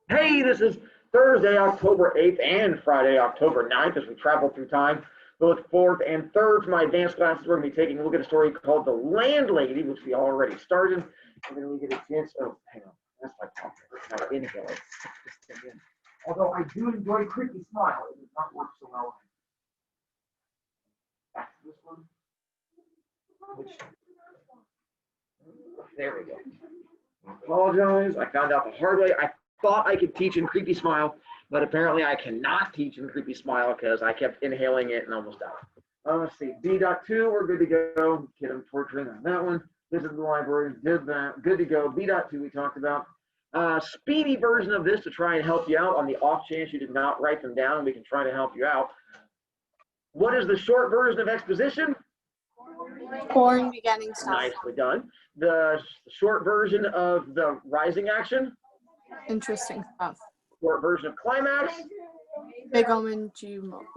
Hey, this is Thursday, October 8th and Friday, October 9th as we travel through time. Both fourth and third for my advanced classes, we're going to be taking a look at a story called The Landlady, which we already started. And then we get a chance of, hang on, that's my cough. My inhale. Although I do enjoy Creepy Smile, it does not work so well. Back to this one. There we go. I apologize. I found out the hard way. I thought I could teach in Creepy Smile, but apparently I cannot teach in Creepy Smile because I kept inhaling it and almost died. Let's see. B.2, we're good to go. Kid, I'm torturing on that one. This is the library. Did that. Good to go. B.2 we talked about. Speedy version of this to try and help you out on the off chance you did not write them down. We can try to help you out. What is the short version of exposition? Boring beginning stuff. Nicely done. The short version of the rising action? Interesting stuff. Short version of climax? Big OMG moment.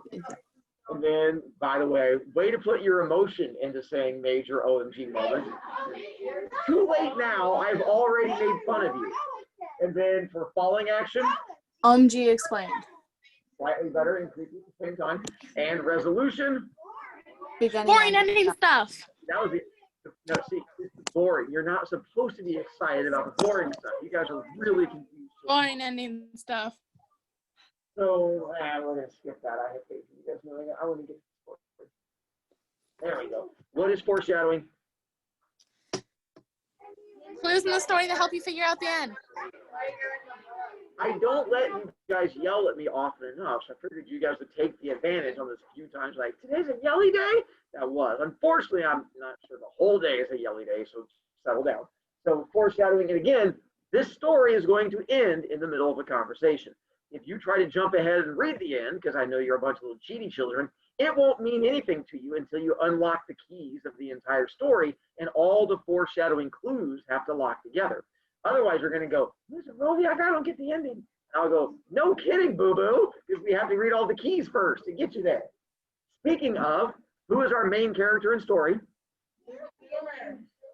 And then, by the way to put your emotion into saying major OMG moment. Too late now, I've already made fun of you. And then for falling action? OMG explained. Slightly better and creepy at the same time. And resolution? Boring ending stuff. That was it. No, see, it's boring. You're not supposed to be excited about the boring stuff. You guys are really confused. Boring ending stuff. So, we're going to skip that. I have faith in you guys. I want to get to the There we go. What is foreshadowing? Clues in the story to help you figure out the end. I don't let you guys yell at me often enough, so I figured you guys would take the advantage on this few times, like, today's a yelly day? That was. Unfortunately, I'm not sure the whole day is a yelly day, so settle down. So foreshadowing it again, this story is going to end in the middle of a conversation. If you try to jump ahead and read the end, because I know you're a bunch of little cheaty children, it won't mean anything to you until you unlock the keys of the entire story, and all the foreshadowing clues have to lock together. Otherwise, you're going to go, listen, Rovi, I don't get the ending. And I'll go, no kidding, boo-boo, because we have to read all the keys first to get you there. Speaking of, who is our main character in story?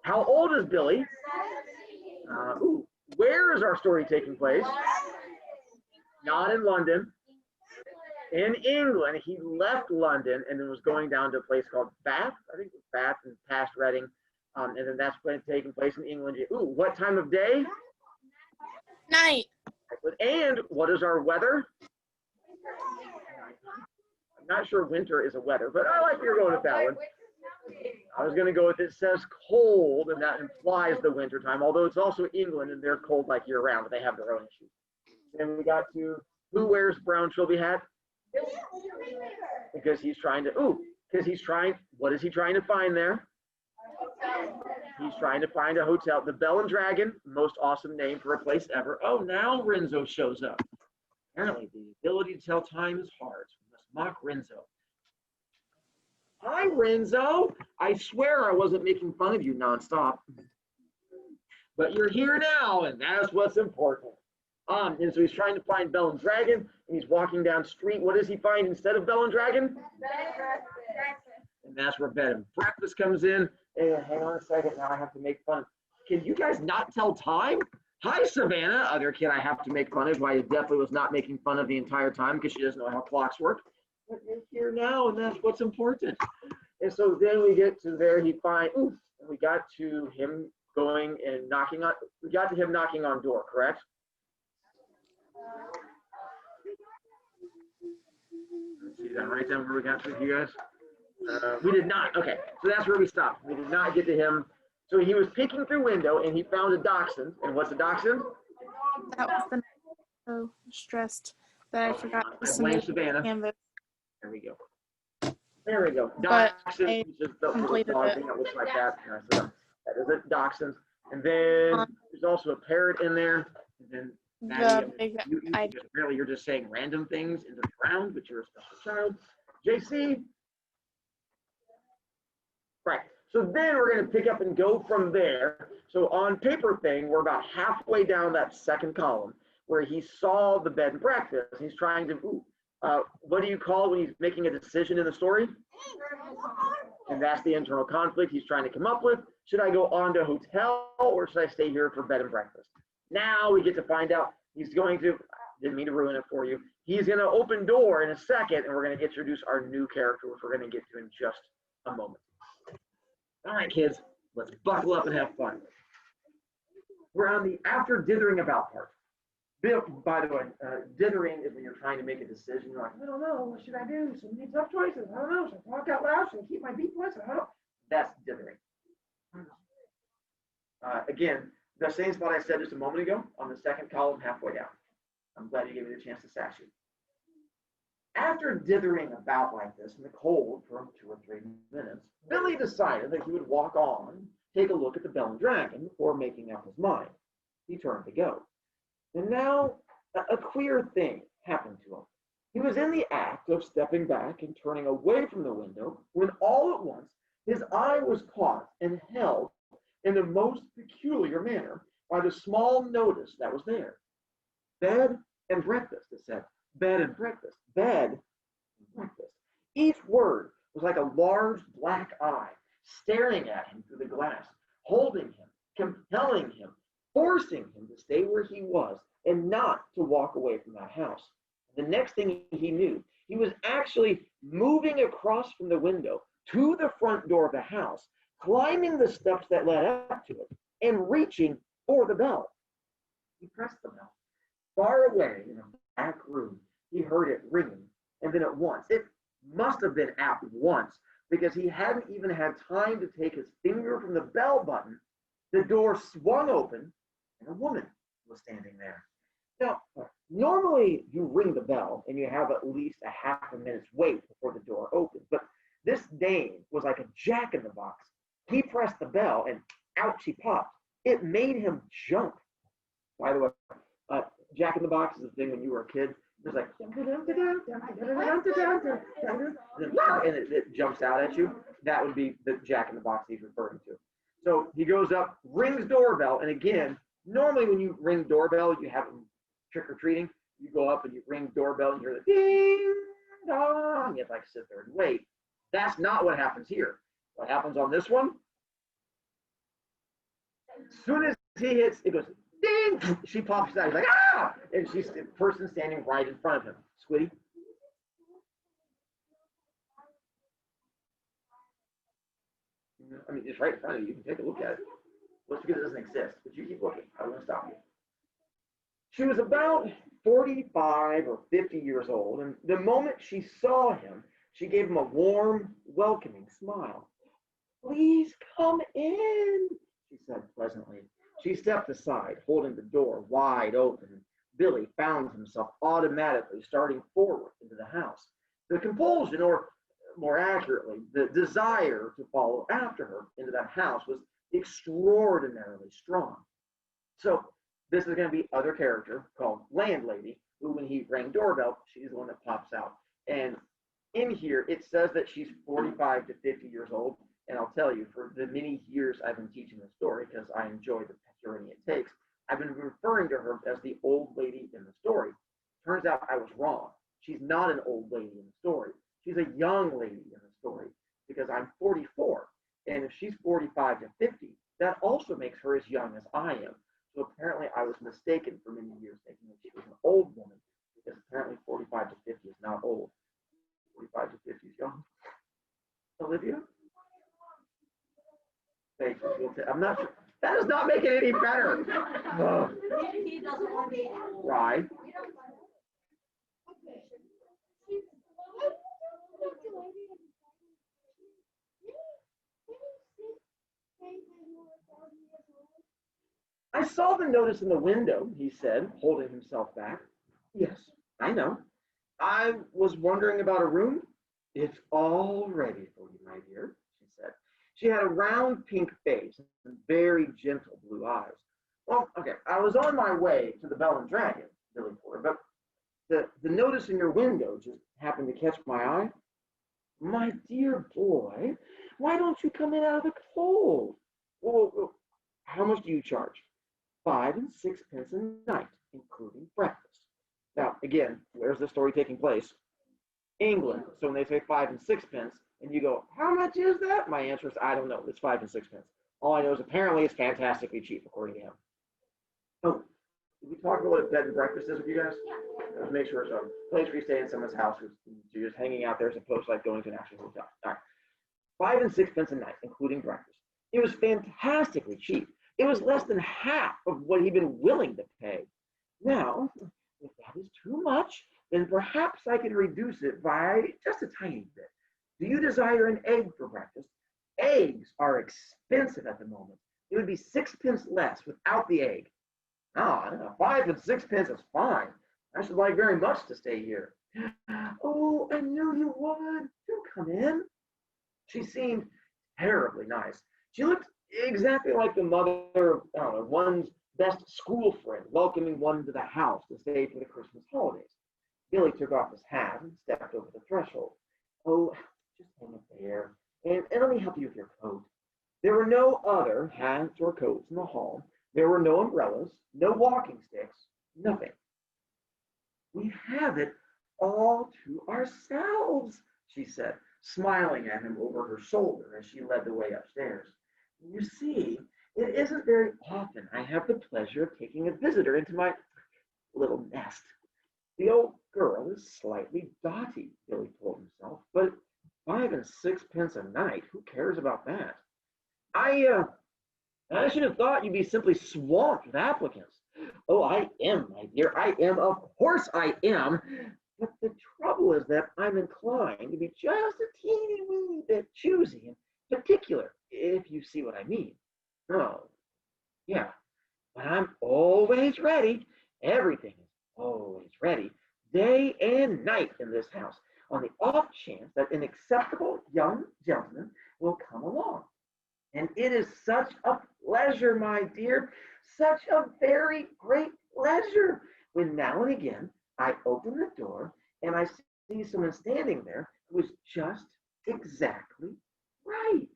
How old is Billy? Where is our story taking place? Not in London. In England. He left London and then was going down to a place called Bath. I think it was Bath and past Reading. And then that's taking place in England. What time of day? Night. And what is our weather? I'm not sure winter is a weather, but I like you're going with that one. I was going to go with it says cold, and that implies the winter time, although it's also England, and they're cold like year round, but they have their own issues. Then we got to, who wears brown trilby hat? Because he's trying to, what is he trying to find there? He's trying to find a hotel. The Bell and Dragon, most awesome name for a place ever. Oh, now Renzo shows up. Apparently, the ability to tell time is hard. So we must mock Renzo. Hi, Renzo. I swear I wasn't making fun of you nonstop. But you're here now, and that's what's important. And so he's trying to find Bell and Dragon, and he's walking down the street. What does he find instead of Bell and Dragon? And that's where bed and breakfast comes in. And hang on a second, now I have to make fun. Can you guys not tell time? Hi, Savannah, other kid I have to make fun of, who I definitely was not making fun of the entire time because she doesn't know how clocks work. But you're here now, and that's what's important. And so then we get to there, and we got to him going and knocking on door, correct? Let's see that right down where we got to with you guys. We did not. Okay, so that's where we stopped. We did not get to him. So he was peeking through window and he found a dachshund. And what's a dachshund? That was the so stressed that I forgot to blame Savannah. Canvas. There we go. There we go. But Dachshund is just the dog thing that looks like that. So that is a dachshund. And then there's also a parrot in there. And then Maddie, apparently you're just saying random things into the ground, but you're a special child. JC. Right. So then we're going to pick up and go from there. So on paper thing, we're about halfway down that second column where he saw the bed and breakfast. He's trying to, what do you call when he's making a decision in the story? And that's the internal conflict he's trying to come up with. Should I go on to hotel or should I stay here for bed and breakfast? Now we get to find out he's going to, didn't mean to ruin it for you, he's going to open door in a second, and we're going to introduce our new character, which we're going to get to in just a moment. All right, kids, let's buckle up and have fun. We're on the after dithering about part. By the way, dithering is when you're trying to make a decision. You're like, I don't know, what should I do? So many tough choices. I don't know. Should I talk out loud? Should I keep my beat voice? I don't know. That's dithering. Again, the same spot I said just a moment ago on the second column, halfway down. I'm glad you gave me the chance to sass you. After dithering about like this in the cold for 2 or 3 minutes, Billy decided that he would walk on, take a look at the Bell and Dragon before making up his mind. He turned to go. And now a queer thing happened to him. He was in the act of stepping back and turning away from the window when all at once his eye was caught and held in the most peculiar manner by the small notice that was there. Bed and breakfast, it said. Bed and breakfast. Bed and breakfast. Each word was like a large black eye staring at him through the glass, holding him, compelling him, forcing him to stay where he was and not to walk away from that house. The next thing he knew, he was actually moving across from the window to the front door of the house, climbing the steps that led up to it, and reaching for the bell. He pressed the bell. Far away in a back room, he heard it ringing, and then at once, it must have been at once, because he hadn't even had time to take his finger from the bell button, the door swung open, and a woman was standing there. Now, normally you ring the bell and you have at least a half a minute's wait before the door opens, but this dame was like a jack-in-the-box. He pressed the bell and out she popped. It made him jump. By the way, jack-in-the-box is the thing when you were a kid. It was like, and it jumps out at you. That would be the jack-in-the-box he's referring to. So he goes up, rings doorbell, and again, normally when you ring doorbell, you have trick-or-treating. You go up and you ring doorbell and you hear the ding dong. You have to like sit there and wait. That's not what happens here. What happens on this one? As soon as he hits, it goes ding. She pops out. He's like, ah! And she's the person standing right in front of him. Squiddy. I mean, it's right in front of you. You can take a look at it. Well, it's because it doesn't exist, but you keep looking. I won't stop you. She was about 45 or 50 years old, and the moment she saw him, she gave him a warm, welcoming smile. Please come in, she said pleasantly. She stepped aside, holding the door wide open. Billy found himself automatically starting forward into the house. The compulsion, or more accurately, the desire to follow after her into that house was extraordinarily strong. So this is going to be other character called Landlady, who when he rang doorbell, she's the one that pops out. And in here, it says that she's 45 to 50 years old. And I'll tell you, for the many years I've been teaching this story, because I enjoy the journey it takes, I've been referring to her as the old lady in the story. Turns out I was wrong. She's not an old lady in the story. She's a young lady in the story, because I'm 44. And if she's 45 to 50, that also makes her as young as I am. So apparently I was mistaken for many years thinking that she was an old woman, because apparently 45 to 50 is not old. 45 to 50 is young. Olivia? Thank you. I'm not sure. That does not make it any better. He doesn't want to be Right. I saw the notice in the window, he said, holding himself back. Yes, I know. I was wondering about a room. It's all ready for you, my dear, she said. She had a round pink face and very gentle blue eyes. Well, okay, I was on my way to the Bell and Dragon, Billy Porter, but the notice in your window just happened to catch my eye. My dear boy, why don't you come in out of the cold? Well, how much do you charge? 5 and 6 pence a night, including breakfast. Now, again, where's the story taking place? England. So when they say 5 and 6 pence, and you go, how much is that? My answer is, I don't know. It's 5 and 6 pence. All I know is apparently it's fantastically cheap, according to him. Oh, did we talk about what a bed and breakfast is with you guys? Let's make sure it's a place where you stay in someone's house. You're just hanging out there as opposed to like going to an actual hotel. All right. 5 and 6 pence a night, including breakfast. It was fantastically cheap. It was less than half of what he'd been willing to pay. Now, if that is too much, then perhaps I can reduce it by just a tiny bit. Do you desire an egg for breakfast? Eggs are expensive at the moment. It would be 6 pence less without the egg. Ah, 5 and 6 pence is fine. I should like very much to stay here. Oh, I knew you would. Do come in. She seemed terribly nice. She looked exactly like the mother of, I don't know, one's best school friend welcoming one to the house to stay for the Christmas holidays. Billy took off his hat and stepped over the threshold. Oh, just hang it there, and let me help you with your coat. There were no other hats or coats in the hall. There were no umbrellas, no walking sticks, nothing. We have it all to ourselves, she said, smiling at him over her shoulder as she led the way upstairs. You see, it isn't very often I have the pleasure of taking a visitor into my little nest. The old girl is slightly dotty, Billy told himself, but 5 and 6 pence a night, who cares about that? I should have thought you'd be simply swamped with applicants. Oh, I am, my dear, I am, of course I am. But the trouble is that I'm inclined to be just a teeny weeny bit choosy and particular, if you see what I mean. Oh, yeah, but I'm always ready. Everything is always ready, day and night in this house, on the off chance that an acceptable young gentleman will come along. And it is such a pleasure, my dear, such a very great pleasure, when now and again I open the door and I see someone standing there who is just exactly right.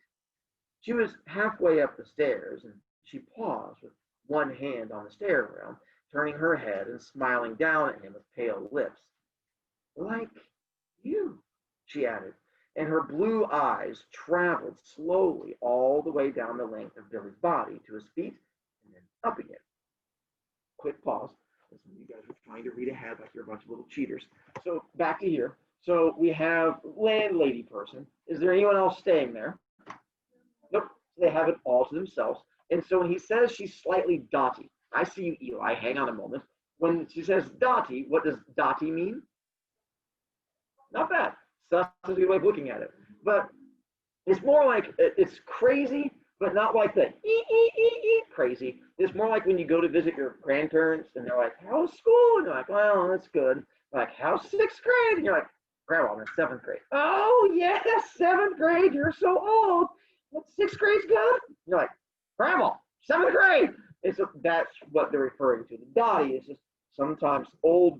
She was halfway up the stairs, and she paused with one hand on the stair rail, turning her head and smiling down at him with pale lips. Like you, she added, and her blue eyes traveled slowly all the way down the length of Billy's body to his feet and then up again. Quick pause. Listen, you guys are trying to read ahead like you're a bunch of little cheaters. So back to here. So we have landlady person. Is there anyone else staying there? Nope. So they have it all to themselves. And so when he says she's slightly dotty, I see you, Eli. Hang on a moment. When she says dotty, what does dotty mean? Not bad. So that's a good way of looking at it. But it's more like it's crazy, but not like the crazy. It's more like when you go to visit your grandparents and they're like, how's school? And you're like, well, that's good. Like, how's 6th grade? And you're like, Grandma, I'm in 7th grade. Oh, yes, 7th grade. You're so old. What, 6th grade's good? And you're like, Grandma, 7th grade. And so that's what they're referring to. The dotty is just sometimes older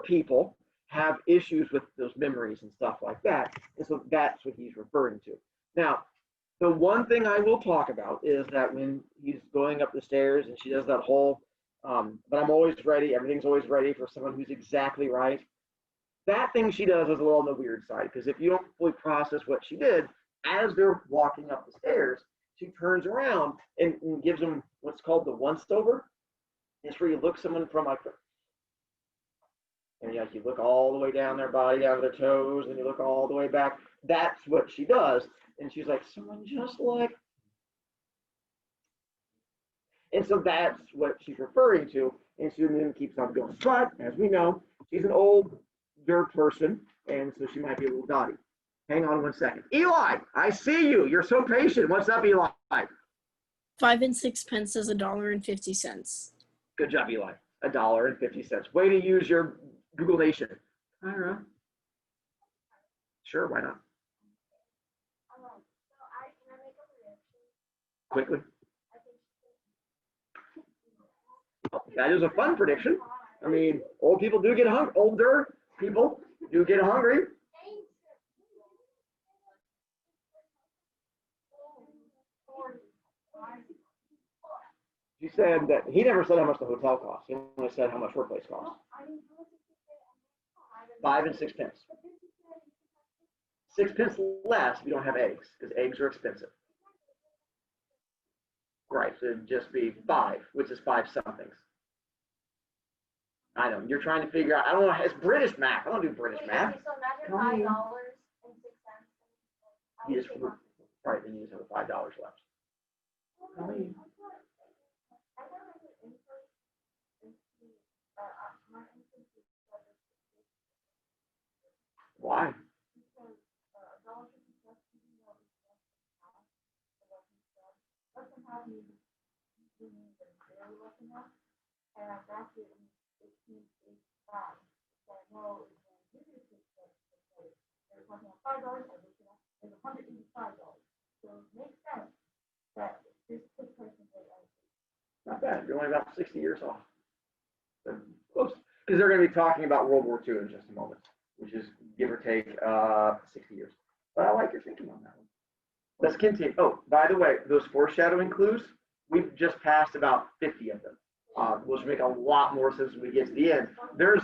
people have issues with those memories and stuff like that. And so that's what he's referring to. Now, the one thing I will talk about is that when he's going up the stairs and she does that whole, but I'm always ready, everything's always ready for someone who's exactly right. That thing she does is a little on the weird side, because if you don't fully process what she did, as they're walking up the stairs, she turns around and gives them what's called the once-over. It's where you look someone from like, and you look all the way down their body, down to their toes, and you look all the way back. That's what she does. And she's like, someone just like. And so that's what she's referring to. And she then keeps on going. But as we know, she's an older person, and so she might be a little dotty. Hang on one second. Eli, I see you. You're so patient. What's up, Eli? 5 and 6 pence is $1.50. Good job, Eli. $1.50. Way to use your Google Nation. Ira. Sure, why not? Quickly. That is a fun prediction. I mean, old people do get hungry. Older people do get hungry. He said that he never said how much the hotel costs. He only said how much her place costs. 5 and 6 pence. 6 pence less if you don't have eggs, because eggs are expensive. Right, so it'd just be 5, which is 5 somethings. I know. You're trying to figure out. I don't know. It's British math. I don't do British math. Okay, so imagine $5.06. You just, right, then you just have $5 left. How many? Why? Not bad. You're only about 60 years off. Close. Because they're going to be talking about World War II in just a moment, which is give or take 60 years. But I like your thinking on that one. Let's continue. Oh, by the way, those foreshadowing clues, we've just passed about 50 of them, which make a lot more sense when we get to the end. There's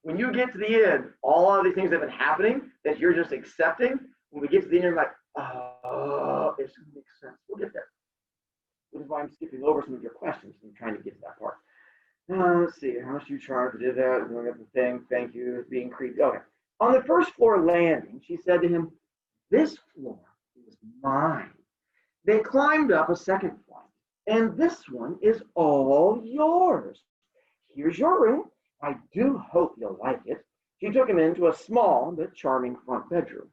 when you get to the end, all of these things that have been happening that you're just accepting, when we get to the end, you're like, oh, it's going to make sense. We'll get there. Which is why I'm skipping over some of your questions and trying to get to that part. Let's see, how much you charge? I did that. We're going to get the thing. Thank you. It's being creepy. Okay. On the first floor landing, she said to him, this floor is mine. They climbed up a second flight, and this one is all yours. Here's your room. I do hope you'll like it. She took him into a small but charming front bedroom.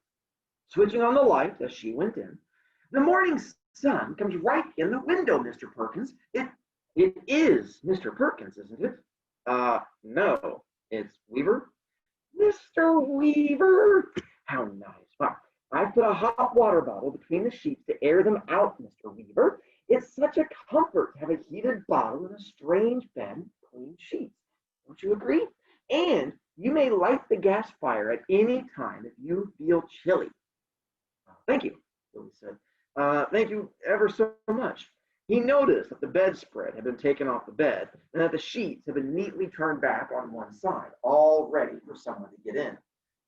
Switching on the light as she went in, the morning sun comes right in the window, Mr. Perkins. It is Mr. Perkins, isn't it? No, it's Weaver. Mr. Weaver. How nice. Well, I put a hot water bottle between the sheets to air them out, Mr. Weaver. It's such a comfort to have a heated bottle and a strange bed and clean sheets. Don't you agree? And you may light the gas fire at any time if you feel chilly. Thank you, Billy said. Thank you ever so much. He noticed that the bedspread had been taken off the bed and that the sheets had been neatly turned back on one side, all ready for someone to get in.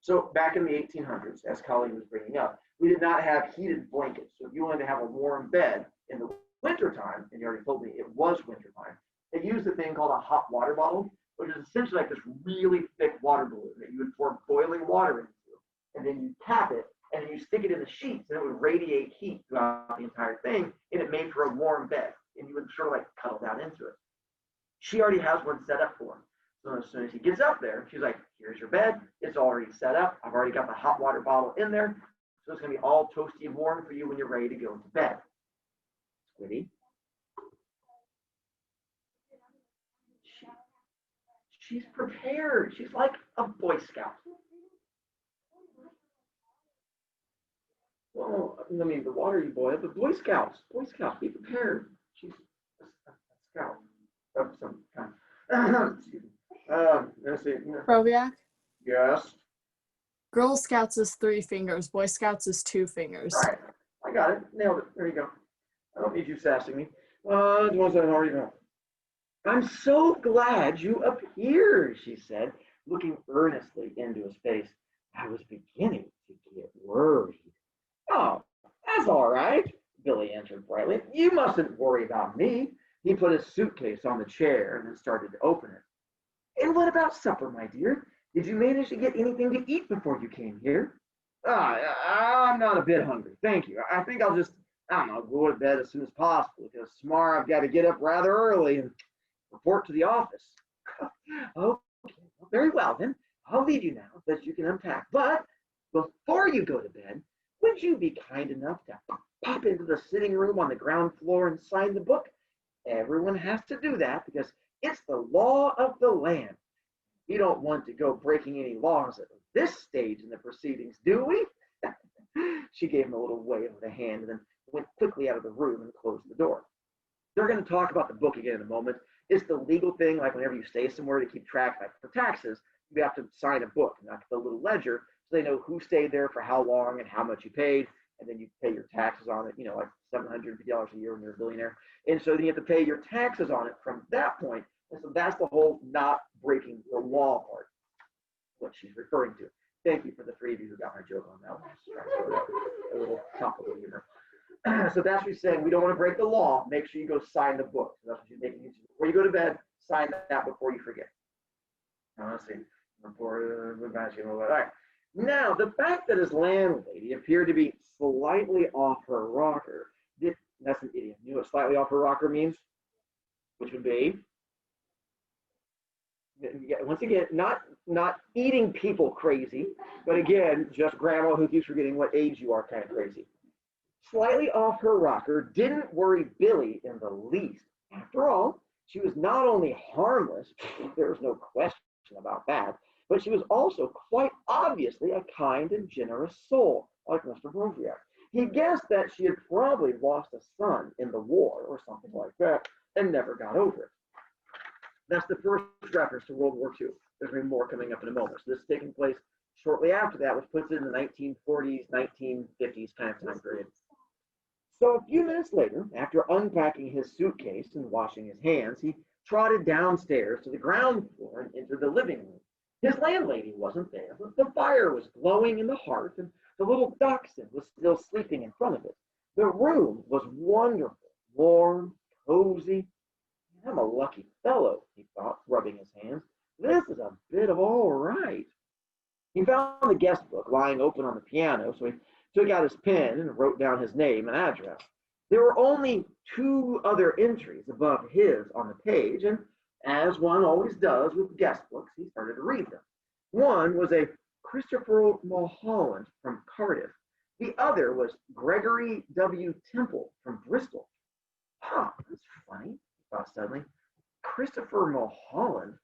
So back in the 1800s, as Colleen was bringing up, we did not have heated blankets. So if you wanted to have a warm bed in the wintertime, and you already told me it was wintertime, they used a thing called a hot water bottle, which is essentially like this really thick water balloon that you would pour boiling water into, and then you tap it, and then you stick it in the sheets, and it would radiate heat throughout the entire thing, and it made for a warm bed, and you would sort of like cuddle down into it. She already has one set up for him. So as soon as he gets up there, she's like, here's your bed. It's already set up. I've already got the hot water bottle in there. So it's going to be all toasty and warm for you when you're ready to go to bed. Squiddy. She's prepared. She's like a Boy Scout. Well, I mean, the water you boil, but Boy Scouts, be prepared. She's a scout of some kind. Excuse me. Let's see. Broviac? Yes. Girl Scouts is 3 fingers. Boy Scouts is 2 fingers. All right. I got it. Nailed it. There you go. I don't need you sassing me. The ones I already know. I'm so glad you appeared, she said, looking earnestly into his face. I was beginning to get worried. Oh, that's all right, Billy answered brightly. You mustn't worry about me. He put his suitcase on the chair and then started to open it. And what about supper, my dear? Did you manage to get anything to eat before you came here? I'm not a bit hungry, thank you. I think I'll just, go to bed as soon as possible because tomorrow I've got to get up rather early and report to the office. Okay, very well then. I'll leave you now so that you can unpack. But before you go to bed, would you be kind enough to pop into the sitting room on the ground floor and sign the book? Everyone has to do that because it's the law of the land. We don't want to go breaking any laws at this stage in the proceedings, do we? She gave him a little wave of the hand and then went quickly out of the room and closed the door. They're going to talk about the book again in a moment. It's the legal thing, like whenever you stay somewhere to keep track, like for taxes, you have to sign a book, like the little ledger, so they know who stayed there for how long and how much you paid, and then you pay your taxes on it, like $750 a year when you're a billionaire. And so then you have to pay your taxes on it from that point. And so that's the whole not breaking the law part, what she's referring to. Thank you for the 3 of you who got my joke on that one. A little topical humor. So that's what she's saying. We don't want to break the law. Make sure you go sign the book. So that's what she's making you do. Before you go to bed, sign that before you forget. Let's see. All right. Now, the fact that his landlady appeared to be slightly off her rocker, that's an idiom. You know what slightly off her rocker means? Which would be, once again, not eating people crazy, but again, just grandma who keeps forgetting what age you are kind of crazy. Slightly off her rocker didn't worry Billy in the least. After all, she was not only harmless, there was no question about that, but she was also quite obviously a kind and generous soul, like Mr. Broviac. He guessed that she had probably lost a son in the war or something like that and never got over it. That's the first reference to World War II. There's going to be more coming up in a moment. So this is taking place shortly after that, which puts it in the 1940s, 1950s kind of time period. So a few minutes later, after unpacking his suitcase and washing his hands, he trotted downstairs to the ground floor and entered the living room. His landlady wasn't there, but the fire was glowing in the hearth, and the little dachshund was still sleeping in front of it. The room was wonderful, warm, cozy. I'm a lucky fellow, he thought, rubbing his hands. This is a bit of all right. He found the guest book lying open on the piano, so he took out his pen and wrote down his name and address. There were only 2 other entries above his on the page, and as one always does with guest books, he started to read them. One was a Christopher Mulholland from Cardiff. The other was Gregory W. Temple from Bristol. Huh, that's funny, he thought suddenly. Christopher Mulholland?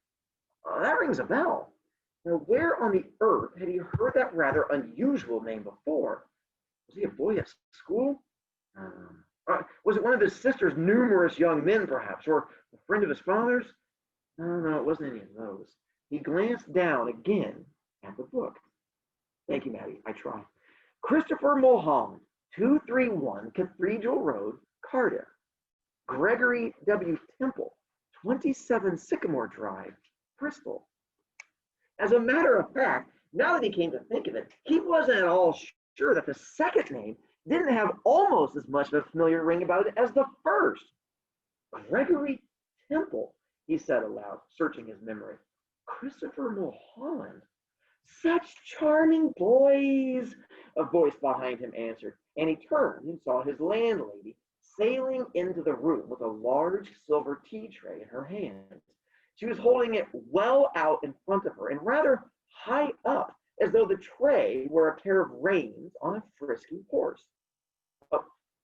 That rings a bell. Now, where on the earth had he heard that rather unusual name before? Was he a boy at school? Was it one of his sister's numerous young men, perhaps, or a friend of his father's? No, it wasn't any of those. He glanced down again at the book. Thank you, Maddie. I try. Christopher Mulholland, 231 Cathedral Road, Cardiff. Gregory W. Temple, 27 Sycamore Drive, Bristol. As a matter of fact, now that he came to think of it, he wasn't at all sure that the second name didn't have almost as much of a familiar ring about it as the first. Gregory Temple, he said aloud, searching his memory. Christopher Mulholland. Such charming boys, a voice behind him answered, and he turned and saw his landlady sailing into the room with a large silver tea tray in her hands. She was holding it well out in front of her and rather high up, as though the tray were a pair of reins on a frisky horse.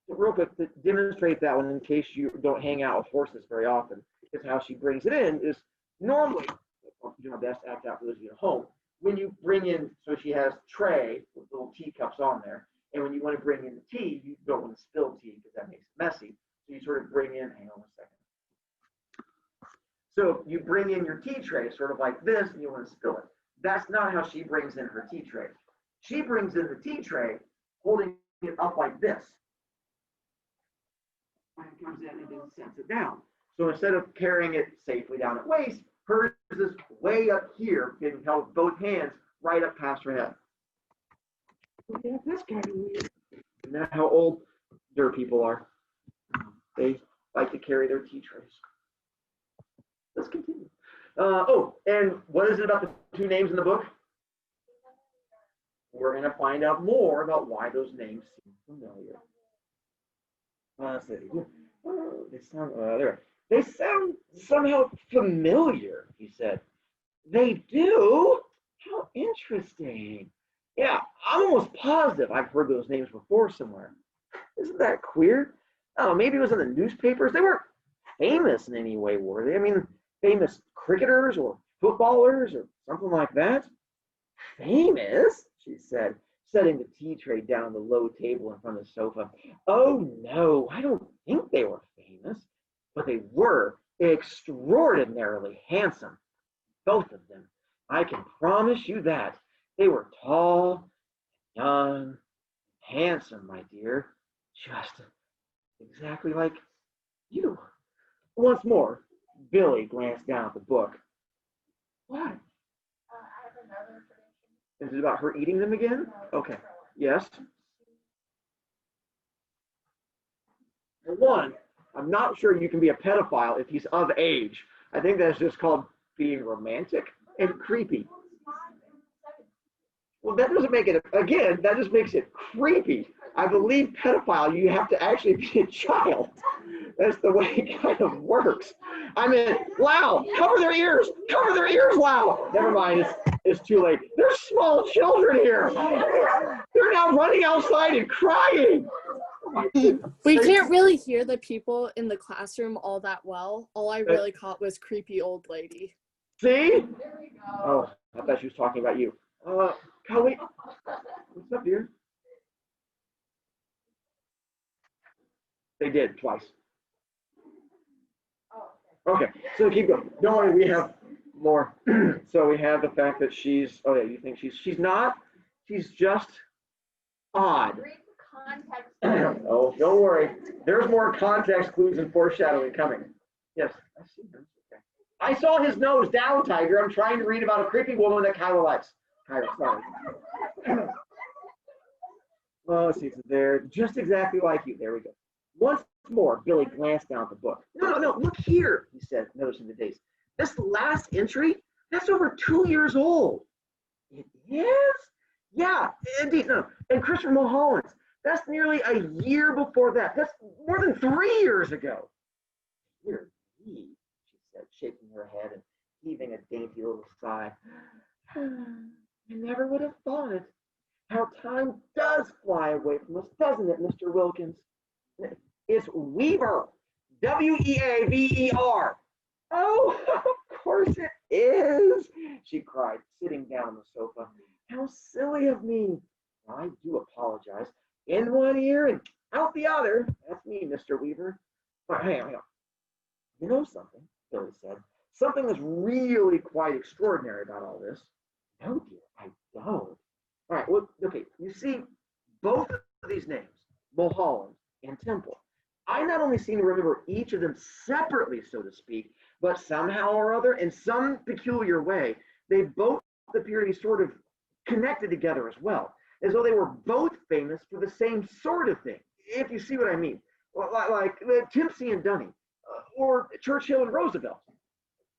Real quick, to demonstrate that one in case you don't hang out with horses very often, is how she brings it in is normally, I'll do my best to act out for those of you at home, when you bring in, so she has tray with little teacups on there, and when you want to bring in the tea, you don't want to spill tea because that makes it messy. So you sort of bring in, hang on a second. So you bring in your tea tray sort of like this, and you want to spill it. That's not how she brings in her tea tray. She brings in the tea tray, holding it up like this. And it comes in and then sets it down. So instead of carrying it safely down at waist, hers is way up here, getting held with both hands right up past her head. Yeah, that's kind of weird. Isn't that how older people are? They like to carry their tea trays. Let's continue. And what is it about the 2 names in the book? We're going to find out more about why those names seem familiar. Let's see. They sound somehow familiar, he said. They do? How interesting. Yeah, I'm almost positive I've heard those names before somewhere. Isn't that queer? Oh, maybe it was in the newspapers. They weren't famous in any way, were they? I mean, famous cricketers or footballers or something like that? Famous? She said, setting the tea tray down on the low table in front of the sofa. Oh, no, I don't think they were famous, but they were extraordinarily handsome. Both of them. I can promise you that. They were tall, young, handsome, my dear. Just exactly like you. Once more, Billy glanced down at the book. What? I have another prediction. Is it about her eating them again? Okay. Yes. For one, I'm not sure you can be a pedophile if he's of age. I think that's just called being romantic. and creepy. Well, that doesn't make it, again, that just makes it creepy. I believe pedophile, you have to actually be a child. That's the way it kind of works. I mean, Lau, cover their ears, Lau. Never mind, it's too late. There's small children here. They're now running outside and crying. We can't really hear the people in the classroom all that well. All I really caught was creepy old lady. See? Oh, I thought she was talking about you. Kelly, what's up, dear? They did twice. Okay, so keep going. Don't worry, we have more. So we have the fact that she's, oh yeah, you think she's not? She's just odd. Read the context. Oh, don't worry. There's more context clues and foreshadowing coming. Yes, I see him. Okay. I saw his nose down, Tiger. I'm trying to read about a creepy woman that Kyra likes. Kyra, sorry. Oh, let's see, it's there. Just exactly like you. There we go. Once more, Billy glanced down at the book. No, look here, he said, noticing the dates. This last entry, that's over 2 years old. It is? Yeah, indeed. No. And Christopher Mulholland's, that's nearly a year before that. That's more than 3 years ago. Dear me, she said, shaking her head and heaving a dainty little sigh. I never would have thought it. How time does fly away from us, doesn't it, Mr. Wilkins? It's Weaver. Weaver. Oh, of course it is, she cried, sitting down on the sofa. How silly of me. I do apologize. In one ear and out the other. That's me, Mr. Weaver. But hang on. You know something, Billy said. Something that's really quite extraordinary about all this. No, dear, I don't. All right, well, okay, you see, both of these names, Mulholland and Temple, I not only seem to remember each of them separately, so to speak, but somehow or other, in some peculiar way, they both appear to be sort of connected together as well, as though they were both famous for the same sort of thing, if you see what I mean. Like Timpsy and Dunny, or Churchill and Roosevelt.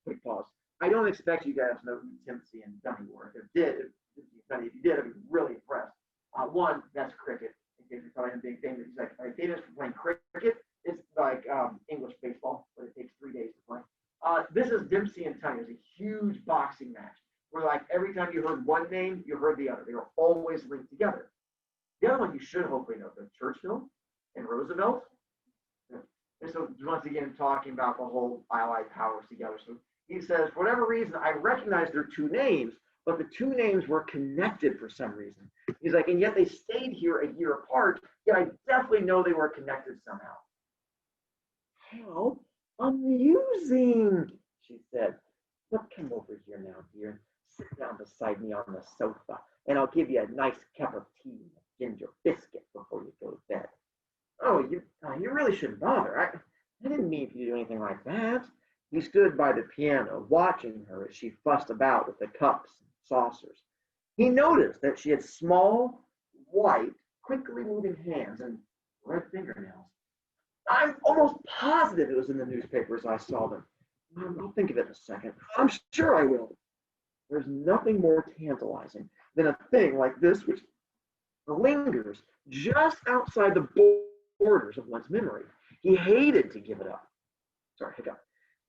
Quick pause. I don't expect you guys to know who Timpsy and Dunny were. If you did, I'd be really impressed. One, that's cricket. In case you're probably a big thing. He's like famous for playing cricket. It's like English baseball, but it takes 3 days to play. This is Dempsey and Dunny. It's a huge boxing match where, like, every time you heard one name, you heard the other. They were always linked together. The other one you should hopefully know, the Churchill and Roosevelt. And so once again, talking about the whole Allied powers together. So he says, for whatever reason, I recognize their two names, but the two names were connected for some reason. He's like, and yet they stayed here a year apart, yet I definitely know they were connected somehow. How amusing, she said. But come over here now, dear. Sit down beside me on the sofa, and I'll give you a nice cup of tea and a ginger biscuit before you go to bed. Oh, you really shouldn't bother. I didn't mean for you to do anything like that. He stood by the piano, watching her as she fussed about with the cups and saucers. He noticed that she had small, white, quickly moving hands and red fingernails. I'm almost positive it was in the newspapers I saw them. I'll think of it in a second. I'm sure I will. There's nothing more tantalizing than a thing like this which lingers just outside the borders of one's memory. He hated to give it up. Sorry, hiccup.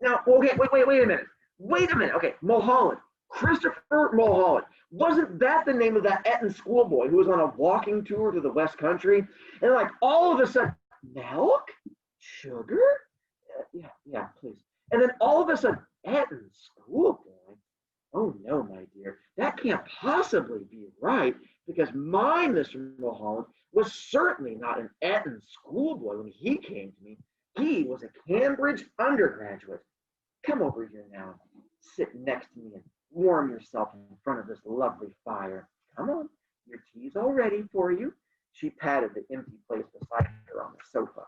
Now, okay, wait a minute. Okay, Mulholland. Christopher Mulholland. Wasn't that the name of that Eton schoolboy who was on a walking tour to the West Country? And like all of a sudden, milk? Sugar? Yeah, please. And then all of a sudden, Eton schoolboy? Oh no, my dear. That can't possibly be right, because my Mr. Mulholland was certainly not an Eton schoolboy when he came to me. He was a Cambridge undergraduate. Come over here now. Sit next to me and warm yourself in front of this lovely fire. Come on, your tea's all ready for you. She patted the empty place beside her on the sofa.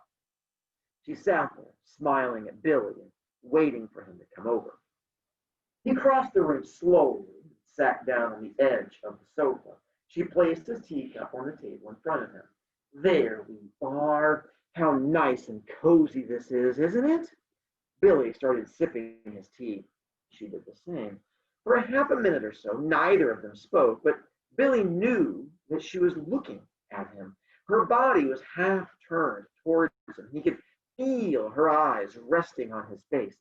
She sat there, smiling at Billy and waiting for him to come over. He crossed the room slowly and sat down on the edge of the sofa. She placed his teacup on the table in front of him. There we are. How nice and cozy this is, isn't it? Billy started sipping his tea. She did the same. For a half a minute or so, neither of them spoke, but Billy knew that she was looking at him. Her body was half turned towards him. He could feel her eyes resting on his face,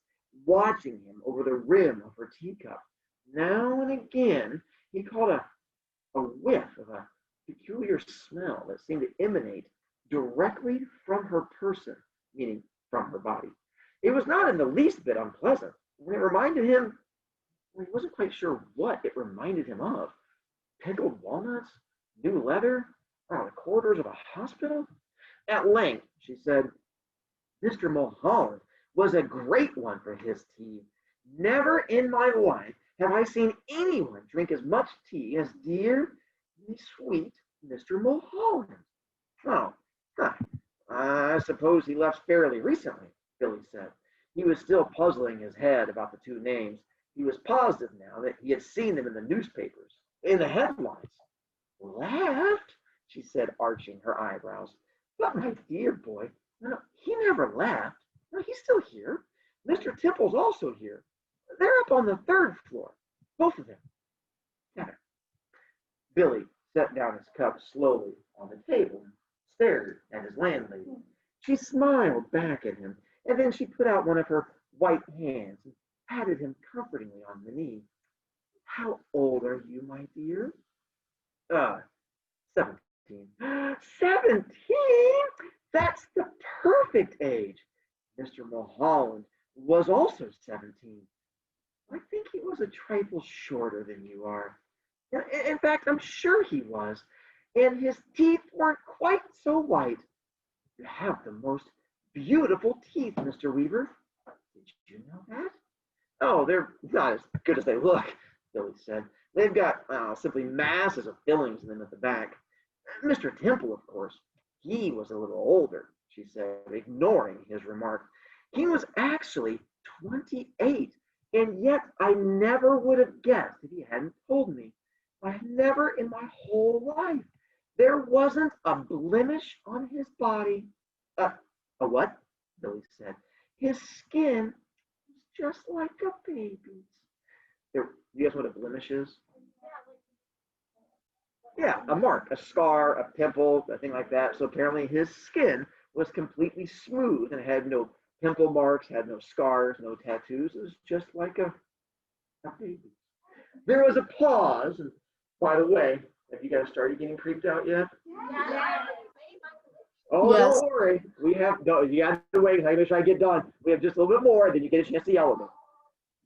watching him over the rim of her teacup. Now and again, he caught a whiff of a peculiar smell that seemed to emanate directly from her person, meaning from her body. It was not in the least bit unpleasant. It reminded him, well, he wasn't quite sure what it reminded him of. Pickled walnuts? New leather? The corridors of a hospital? At length, she said, Mr. Mulholland was a great one for his tea. Never in my life have I seen anyone drink as much tea as dear, sweet Mr. Mulholland. Oh, huh. I suppose he left fairly recently, Billy said. He was still puzzling his head about the two names. He was positive now that he had seen them in the newspapers, in the headlines. Left? She said, arching her eyebrows. But my dear boy, no, he never left. No, he's still here. Mr. Temple's also here. They're up on the third floor, both of them. Together. Billy set down his cup slowly on the table and stared at his landlady. She smiled back at him, and then she put out one of her white hands and patted him comfortingly on the knee. How old are you, my dear? 17. 17? That's the perfect age. Mr. Mulholland was also 17. I think he was a trifle shorter than you are. In fact, I'm sure he was. And his teeth weren't quite so white. You have the most beautiful teeth, Mr. Weaver. Did you know that? Oh, they're not as good as they look, Billy said. They've got simply masses of fillings in them at the back. Mr. Temple, of course, he was a little older, she said, ignoring his remark. He was actually 28, and yet I never would have guessed if he hadn't told me. I never in my whole life. There wasn't a blemish on his body. A what? Billy said. His skin was just like a baby's. You guys know what a blemish is? Yeah, a mark, a scar, a pimple, a thing like that. So apparently his skin was completely smooth and had no pimple marks, had no scars, no tattoos. It was just like a baby. There was a pause, and by the way, have you guys started getting creeped out yet? Yeah. Oh, Yes. don't worry. You have to wait. I make sure I get done. We have just a little bit more, then you get a chance to yell at me.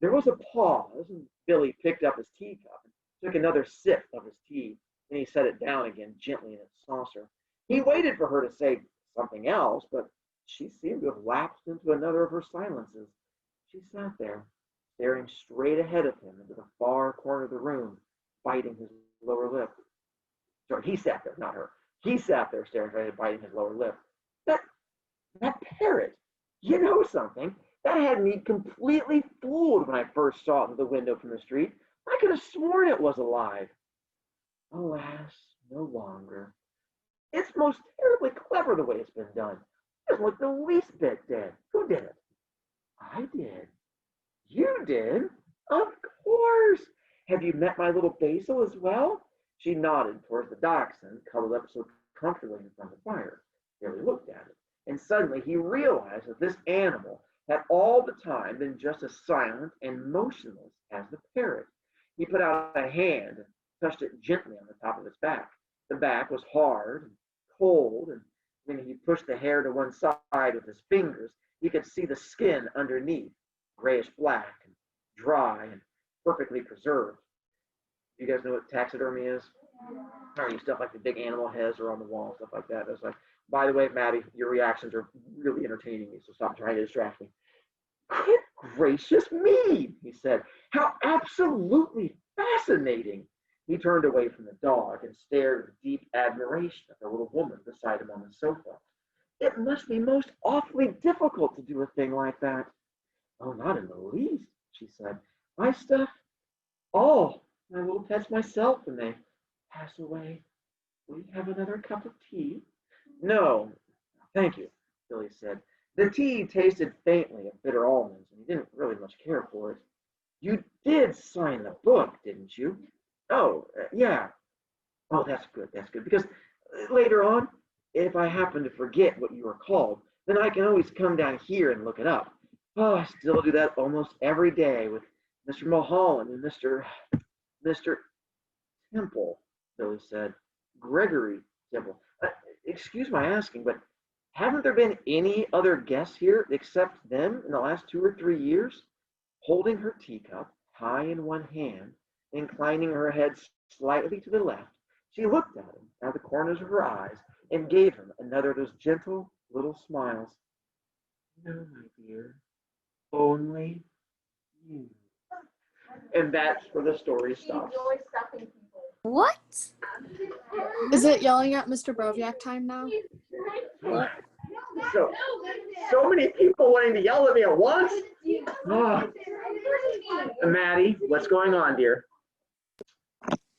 There was a pause, and Billy picked up his teacup and took another sip of his tea. Then he set it down again gently in its saucer. He waited for her to say something else, but she seemed to have lapsed into another of her silences. She sat there, staring straight ahead of him into the far corner of the room, biting his lower lip. Sorry, he sat there, not her. He sat there staring straight ahead, biting his lower lip. That parrot, you know something? That had me completely fooled when I first saw it through the window from the street. I could have sworn it was alive. Alas, no longer. It's most terribly clever the way it's been done. It doesn't look the least bit dead. Who did it? I did. You did? Of course. Have you met my little Basil as well? She nodded towards the dachshund, cuddled up so comfortably in front of the fire. Billy looked at it, and suddenly he realized that this animal had all the time been just as silent and motionless as the parrot. He put out a hand and touched it gently on the top of its back. The back was hard and cold, and when he pushed the hair to one side with his fingers, he could see the skin underneath, grayish black and dry and perfectly preserved. You guys know what taxidermy is? Stuff like the big animal heads are on the wall, stuff like that. It's like, by the way, Maddie, your reactions are really entertaining me, so stop trying to distract me. Good gracious me, he said. How absolutely fascinating. He turned away from the dog and stared with deep admiration at the little woman beside him on the sofa. It must be most awfully difficult to do a thing like that. Oh, not in the least, she said. I stuff all my little pets myself when they pass away. Will you have another cup of tea? No, thank you, Billy said. The tea tasted faintly of bitter almonds, and he didn't really much care for it. You did sign the book, didn't you? Oh, yeah. Oh, that's good. That's good. Because later on, if I happen to forget what you were called, then I can always come down here and look it up. Oh, I still do that almost every day with Mr. Mulholland and Mr. Temple, Billy said. Gregory Temple. Excuse my asking, but haven't there been any other guests here except them in the last 2 or 3 years? Holding her teacup high in one hand, inclining her head slightly to the left, she looked at him out of the corners of her eyes and gave him another of those gentle little smiles. No, my dear, only you. And that's where the story stops. What? Is it yelling at Mr. Broviak time now? So many people wanting to yell at me at once. Oh. Maddie, what's going on, dear?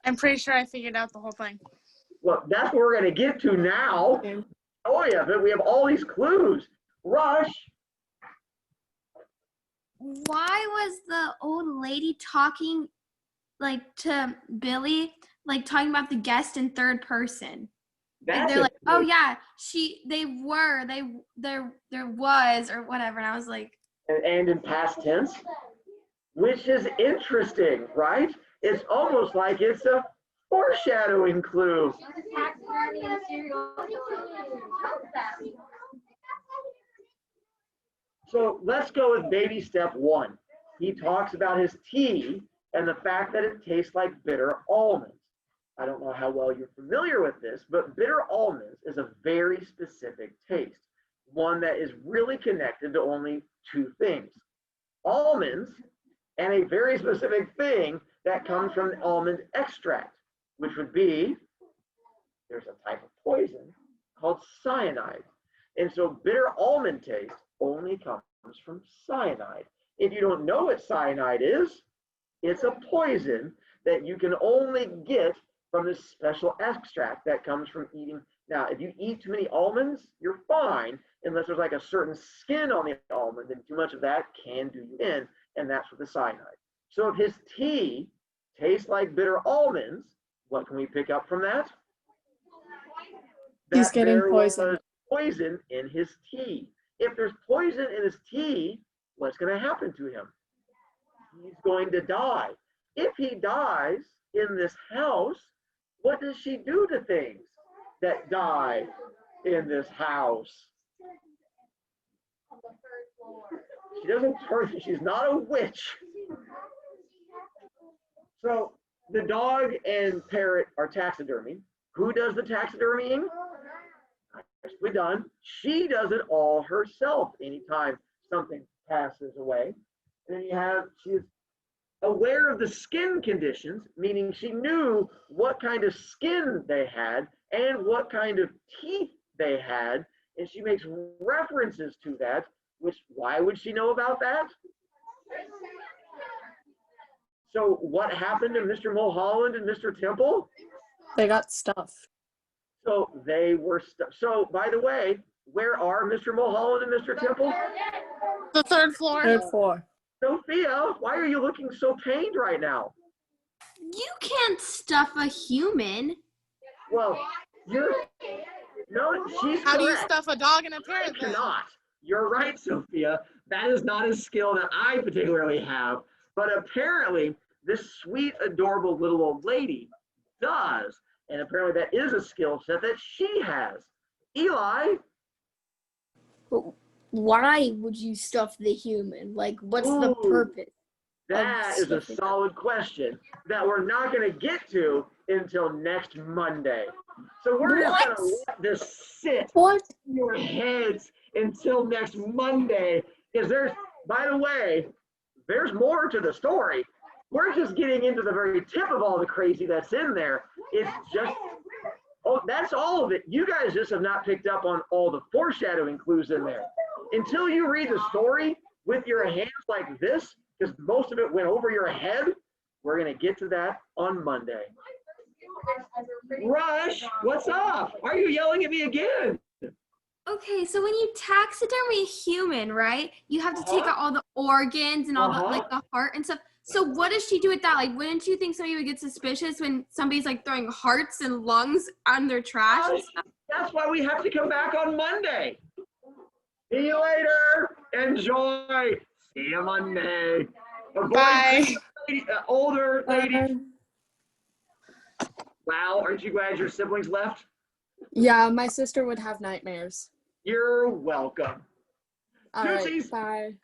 I'm pretty sure I figured out the whole thing. Well, that's what we're going to get to now. Oh, yeah, but we have all these clues. Rush. Why was the old lady talking like to Billy, like talking about the guest in third person? Like, they're like, oh yeah, there was, or whatever, and I was like, and in past tense, which is interesting, right? It's almost like it's a foreshadowing clue. So let's go with baby step 1. He talks about his tea and the fact that it tastes like bitter almonds. I don't know how well you're familiar with this, but bitter almonds is a very specific taste, one that is really connected to only 2 things: almonds and a very specific thing that comes from almond extract, which would be, there's a type of poison called cyanide. And so bitter almond taste only comes from cyanide. If you don't know what cyanide is, it's a poison that you can only get from this special extract that comes from eating. Now, if you eat too many almonds, you're fine, unless there's like a certain skin on the almond, and too much of that can do you in, and that's with the cyanide. So if his tea tastes like bitter almonds, what can we pick up from that? He's getting poisoned. Poison in his tea. If there's poison in his tea, what's going to happen to him? He's going to die. If he dies in this house, what does she do to things that die in this house? She doesn't turn, she's not a witch. So the dog and parrot are taxidermy. Who does the taxidermying? Nicely done. She does it all herself anytime something passes away. And then she's aware of the skin conditions, meaning she knew what kind of skin they had and what kind of teeth they had, and she makes references to that, which, why would she know about that? So what happened to Mr. Mulholland and Mr. Temple? They got stuffed. So they were so, by the way, where are Mr. Mulholland and Mr. Temple? The 3rd floor. 3rd floor. Sophia, why are you looking so pained right now? you can't stuff a human. Well, no, she's How do you correct. stuff a dog in a I parrot then? cannot. You're right, Sophia. That is not a skill that I particularly have. But apparently, this sweet, adorable little old lady does. And apparently that is a skill set that she has. Eli? Why would you stuff the human? Like, what's the Ooh, purpose? That is a solid question that we're not going to get to until next Monday. So we're just going to let this sit in your heads until next Monday. Because by the way, there's more to the story. We're just getting into the very tip of all the crazy that's in there. It's just, that's all of it. You guys just have not picked up on all the foreshadowing clues in there. Until you read the story with your hands like this, because most of it went over your head, we're going to get to that on Monday. Rush, what's up? Why are you yelling at me again? Okay, so when you taxidermy a human, right, you have to take out all the organs and all the, like, the heart and stuff. So what does she do with that? Like, wouldn't you think somebody would get suspicious when somebody's like throwing hearts and lungs on their trash and stuff? That's why we have to come back on Monday. See you later. Enjoy. See you Monday. Avoid Bye. older ladies. Wow, aren't you glad your siblings left? Yeah, my sister would have nightmares. You're welcome. All right, Deuces. bye.